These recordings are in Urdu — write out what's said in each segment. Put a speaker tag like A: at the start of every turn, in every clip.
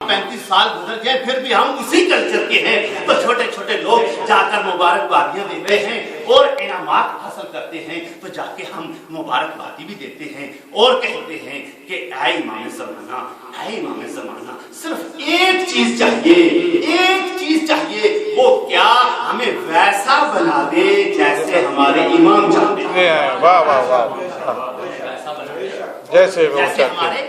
A: 35 سال گزر گئے پھر بھی ہم اسی کلچر کے ہیں، تو چھوٹے چھوٹے لوگ جا کر مبارکبادیاں دیتے ہیں اور انعامات حاصل کرتے ہیں، تو جا کے ہم مبارکبادی بھی دیتے ہیں اور کہتے ہیں کہ اے امام زمانہ، اے امام زمانہ، صرف ایک چیز چاہیے، وہ کیا؟ ہمیں ویسا بنا دے جیسے ہمارے امام چاہتے ہیں،
B: واہ واہ واہ، جیسے
A: ہمارے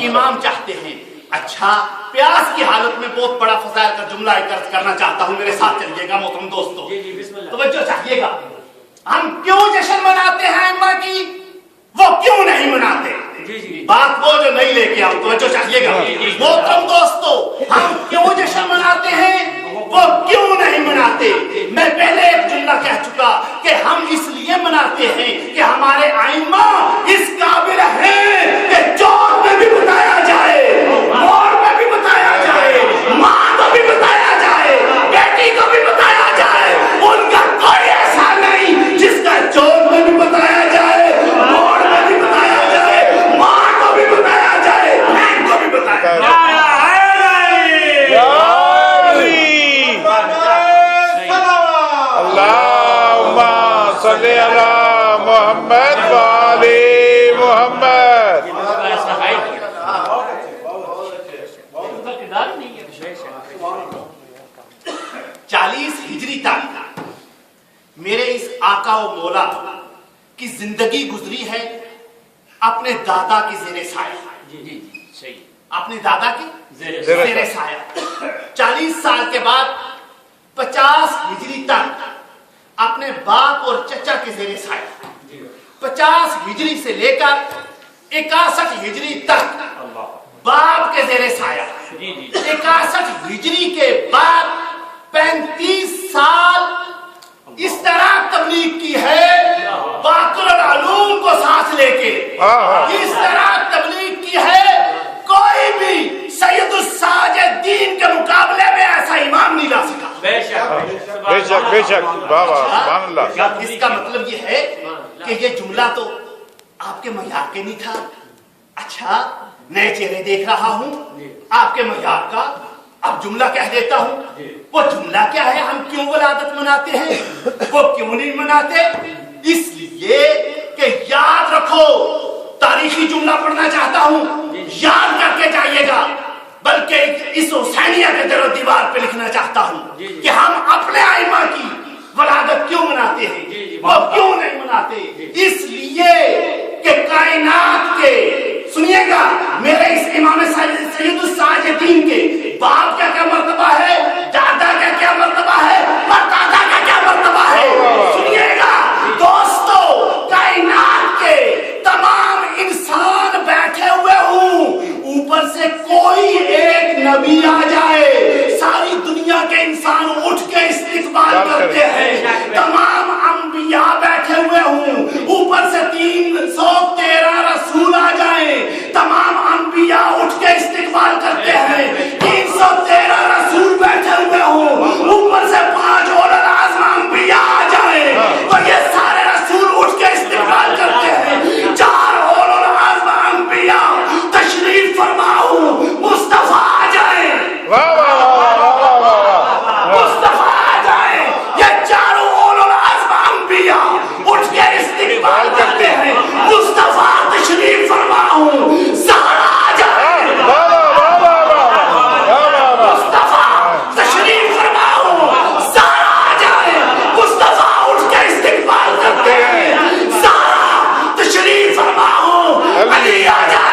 A: امام چاہتے ہیں۔ اچھا، پیاس کی حالت میں بہت بڑا فضائل کا جملہ عرض کرنا چاہتا ہوں، میرے ساتھ چلیے گا محترم دوستو، توجہ چاہیے گا۔ ہم کیوں جشن مناتے ہیں ائمہ کی؟ وہ کیوں نہیں مناتے؟ بات وہ جو نہیں لے کے آؤں، توجہ چاہیے گا محترم دوستو، ہم کیوں جشن مناتے ہیں؟ وہ کیوں نہیں مناتے؟ میں پہلے ایک جملہ کہہ چکا کہ ہم اس لیے مناتے ہیں کہ ہمارے ائمہ اس قابل ہیں کہ چوک میں بھی بتایا جائے، موڑ میں بھی بتایا جائے، ماں کو بھی بتایا جائے، بیٹی کو بھی بتایا جائے، ان کا کوئی ایسا نہیں جس کا چوک میں بھی بتایا جائے، موڑ میں بھی بتایا جائے، ماں کو بھی بتایا جائے، بہن کو بھی بتایا جائے۔
B: صلی اللہ محمد والی محمد۔
A: 40 ہجری تک میرے اس آقا و مولا کی زندگی گزری ہے اپنے دادا کی زیر سایہ، اپنے دادا کی زیر سایہ۔ 40 سال کے بعد 50 ہجری تک اپنے باپ اور چچا کے زیر سایہ، 50 ہجری سے لے کر 61 ہجری تک باپ کے زیر سایہ، 61 ہجری کے بعد 35 سال اس طرح تبلیغ کی ہے، باقر العلوم کو سانس لے کے اس طرح تبلیغ کی ہے، کوئی بھی سید الساجدین کے مقابلے میں ایسا امام نہیں لا سکا۔
B: بے شک بے شک، بابا سبحان اللہ۔
A: اس کا مطلب یہ ہے کہ یہ جملہ تو آپ کے معیار کے نہیں تھا۔ اچھا، نئے چہرے دیکھ رہا ہوں آپ کے معیار کا، اب جملہ کہہ دیتا ہوں۔ وہ جملہ کیا ہے؟ ہم کیوں ولادت مناتے ہیں؟ وہ کیوں نہیں مناتے؟ اس لیے کہ یاد رکھو، تاریخی جملہ پڑھنا چاہتا ہوں، یاد کر کے جائیے گا، بلکہ اس حسینیہ کے در و دیوار پہ لکھنا چاہتا ہوں کہ ہم اپنے ائمہ کی ولادت کیوں مناتے ہیں، وہ کیوں نہیں مناتے؟ اس لیے کہ کائنات کے، سنیے گا، میرے اس امام سید الساجدین کے باپ کا کیا مرتبہ ہے، دادا کا کیا مرتبہ ہے، پردادا کا کیا مرتبہ ہے، سنیے گا دوستو، کائنات کے تمام انسان بیٹھے ہوئے ہوں، اوپر سے کوئی ایک نبی آ جائے، ساری دنیا کے انسان اٹھ کے استقبال کرتے ہیں، تمام انبیاء بیٹھے ہوئے ہوں، اوپر سے 313 رسول آ جائیں، تمام انبیاء اٹھ کے استقبال کرتے ہیں، 313 رسول بیٹھے ہوئے ہوں، اوپر سے 5 اولو العزم انبیاء آ جائیں، تو یہ سارے رسول اٹھ کے استقبال کرتے ہیں، 4 اولو العزم انبیاء تشریف فرماؤ، مصطفیٰ آ جائیں، مصطفیٰ آ جائیں، یہ 4 اولو العزم انبیاء اٹھ کے استقبال کرتے ہیں، مصطفیٰ تشریف فرماؤ، زہرا آ جائیں، مصطفیٰ تشریف فرماؤ، زہرا آ جائیں، مصطفیٰ اٹھ کے استقبال کرتے ہیں، زہرا تشریف فرماؤ، علی آ جائیں،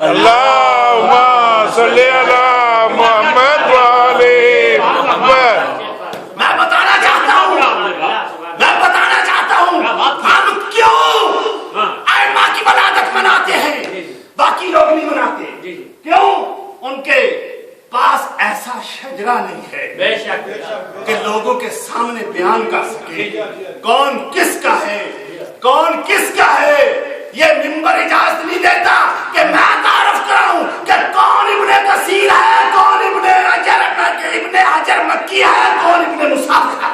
B: اللہم صلی اللہ محمد والی محمد۔
A: میں بتانا چاہتا ہوں ہم کیوں ائمہ کی ولادت مناتے ہیں، باقی لوگ نہیں مناتے۔ کیوں؟ ان کے پاس ایسا شجرہ نہیں ہے کہ لوگوں کے سامنے بیان کر سکے کون کس کا ہے، کون کس کا ہے۔ یہ منبر اجازت نہیں دیتا کہ میں تعارف کراؤں کہ کون ابن کثیر ہے، کون ابن حجر ہے، ابن حجر مکی ہے، کون ابن مسافر ہے؟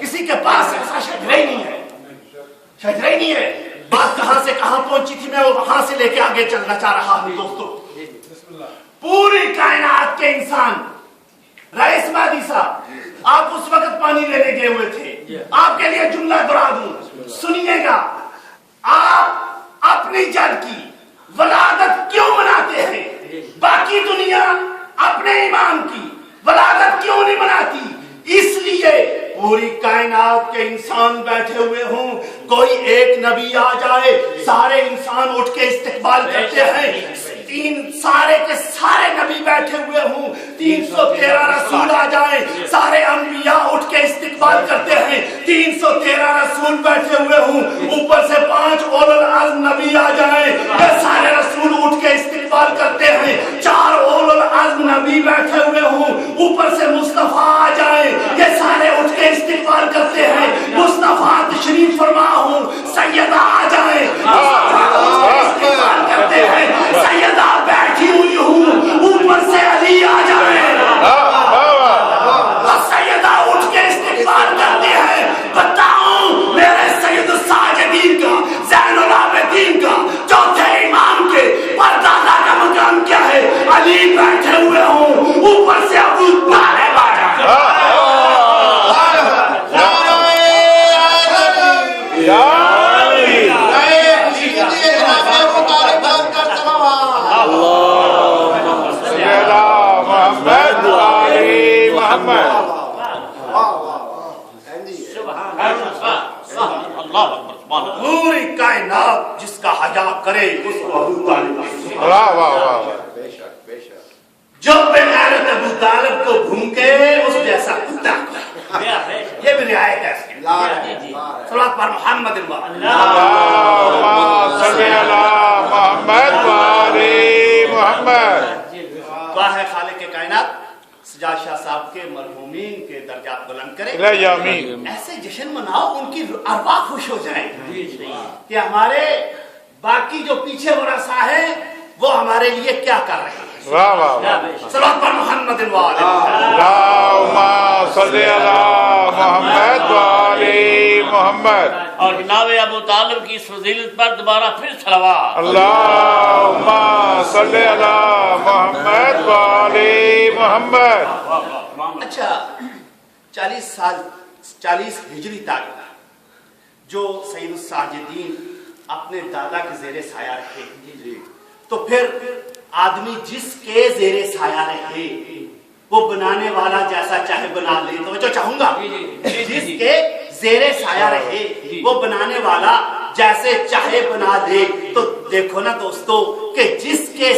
A: کسی کے پاس ایسا شجرہ ہی نہیں ہے، شجرہ ہی نہیں ہے۔ بات کہاں سے کہاں پہنچی تھی، میں وہ وہاں سے لے کے آگے چلنا چاہ رہا ہوں دوستو۔ پوری کائنات کے انسان، رئیس مہدی صاحب آپ اس وقت پانی لینے گئے ہوئے تھے، آپ کے لیے جملہ دہرا دوں، سنیے گا۔ آپ اپنی جد کی ولادت کیوں مناتے ہیں؟ باقی دنیا اپنے امام کی ولادت کیوں نہیں مناتی؟ اس لیے پوری کائنات کے انسان بیٹھے ہوئے ہوں، کوئی ایک نبی آ جائے، سارے انسان اٹھ کے استقبال کرتے ہیں۔ سارے کے سارے نبی بیٹھے ہوئے ہوں، 313 رسول آ جائیں، سارے انبیاء اٹھ کے استقبال کرتے ہیں۔ 313 رسول بیٹھے ہوئے ہوں، اوپر سے 5 اولو العزم نبی آ جائیں، یہ سارے رسول اٹھ کے استقبال کرتے ہیں۔ 4 اولو العزم نبی بیٹھے ہوئے ہوں، اوپر سے مصطفیٰ آ جائیں، یہ سارے اٹھ کے استقبال کرتے ہیں۔ مصطفیٰ تشریف فرما ہوں، سیدہ آ جائیں، استقبال کرتے ہیں۔ سیدہ بیٹھی ہوئی ہوں، اوپر سے علی آ جائیں، سیدہ اٹھ کے استقبال کرتے ہیں۔ بتاؤں میرے سید الساجدین کا، زین العابدین کا، چوتھے امام کے پردادا کا مقام کیا ہے؟ علی بیٹھے ہوئے ہوں، اوپر سے ابو طالب آ جائیں۔ پوری کائنات جس کا حیا کرے اس کو ابو طالب۔
B: واہ واہ واہ،
A: جو بے غیرت ابو طالب کو بھونکے اس جیسا کتا کو، یہ بھی رعایت ہے اس کی۔ صلوات پر محمد
B: اللہم صلی علی محمد و آل محمد۔
A: دعا ہے خالق کائنات سجاد شاہ صاحب کے مرحومین کے درجات بلند کرے، ایسے جشن مناؤ ان کی ارواح خوش ہو جائیں کہ ہمارے باقی جو پیچھے ورثہ ہیں وہ ہمارے لیے کیا کر رہے ہیں۔
B: واہ واہ واہ،
A: صلوات پر محمد
B: اللہم صلی علی محمد و آل محمد۔
C: اور جناب ابو طالب کی اس فضیلت پر دوبارہ پھر صلوات۔
B: اللہم صلی علی محمد و آل محمد۔
A: اچھا 40 ہجری تک جو سید الساجدین اپنے دادا کے زیر سایہ رہے، تو پھر آدمی جس کے زیر سایہ رہے وہ بنانے والا جیسا چاہے بنا لے۔ توجہ چاہوں گا، جس کے زیر سایہ رہے وہ بنانے والا جیسے چاہے بنا دے۔ تو دیکھو نا دوستو کہ جس کے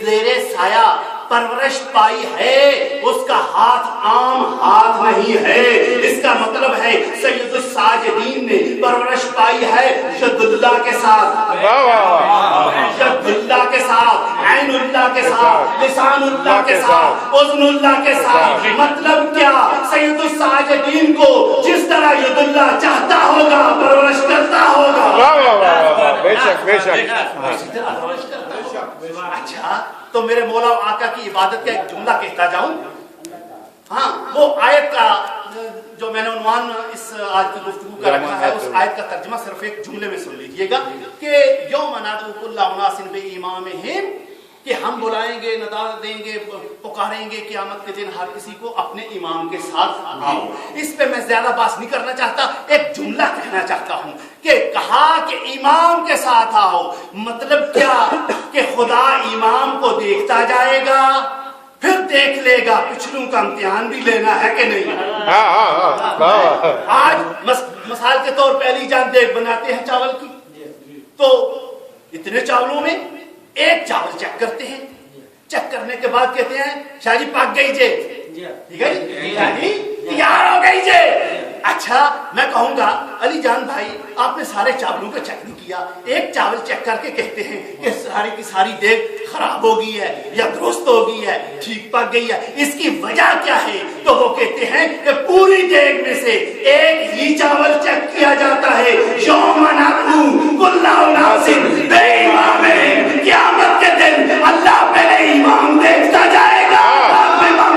A: زیر سایہ پرورش پائی ہے اس کا ہاتھ عام ہاتھ نہیں ہے۔ اس کا مطلب ہے سید الساجدین نے پرورش پائی ہے شد اللہ کے ساتھ، شد اللہ کے ساتھ، عین اللہ کے ساتھ، لسان اللہ کے ساتھ، اذن اللہ کے ساتھ۔ مطلب کیا؟ سید الساجدین کو جس طرح ید اللہ چاہتا ہوگا پرورش کرتا ہوگا۔
B: بے شک بے شک۔
A: اچھا تو میرے مولا و آقا کی عبادت کا ایک جملہ کہتا جاؤں۔ ہاں وہ آیت کا جو میں نے عنوان اس آج کی گفتگو کا رکھا ہے، اس آیت کا ترجمہ صرف ایک جملے میں سن لیجئے گا کہ یوم ندعو کل اناس بامامہم، کہ ہم بلائیں گے، ندا دیں گے، پکاریں گے قیامت کے دن ہر کسی کو اپنے امام کے ساتھ آؤ۔ اس پہ میں زیادہ بات نہیں کرنا چاہتا، ایک جملہ کہنا چاہتا ہوں کہ کہا کہ امام کے ساتھ آؤ، مطلب کیا کہ خدا امام کو دیکھتا جائے گا، پھر دیکھ لے گا پچھلوں کا امتحان بھی لینا ہے کہ نہیں۔ آج مثال کے طور پہ علی جان دیگ بناتے ہیں چاول کی، تو اتنے چاولوں میں ایک چاول چیک کرتے ہیں، چیک کرنے کے بعد کہتے ہیں شاہ جی پاک گئی جے، ٹھیک ہے جی تیار ہو گئی جے۔ اچھا میں کہوں گا علی جان بھائی آپ نے سارے چاولوں کو چیک نہیں کیا، ایک چاول چیک کر کے کہتے ہیں کہ ساری کی ساری دیگ خراب ہو گئی ہے یا درست ہو گئی ہے، ٹھیک پک گئی ہے، اس کی وجہ کیا ہے؟ تو وہ کہتے ہیں کہ پوری دیگ میں سے ایک ہی چاول چیک کیا جاتا ہے۔ یوم ندعو کل اناس بامامہم، قیامت کے دن اللہ پہلے امام دیکھتا جائے گا، امام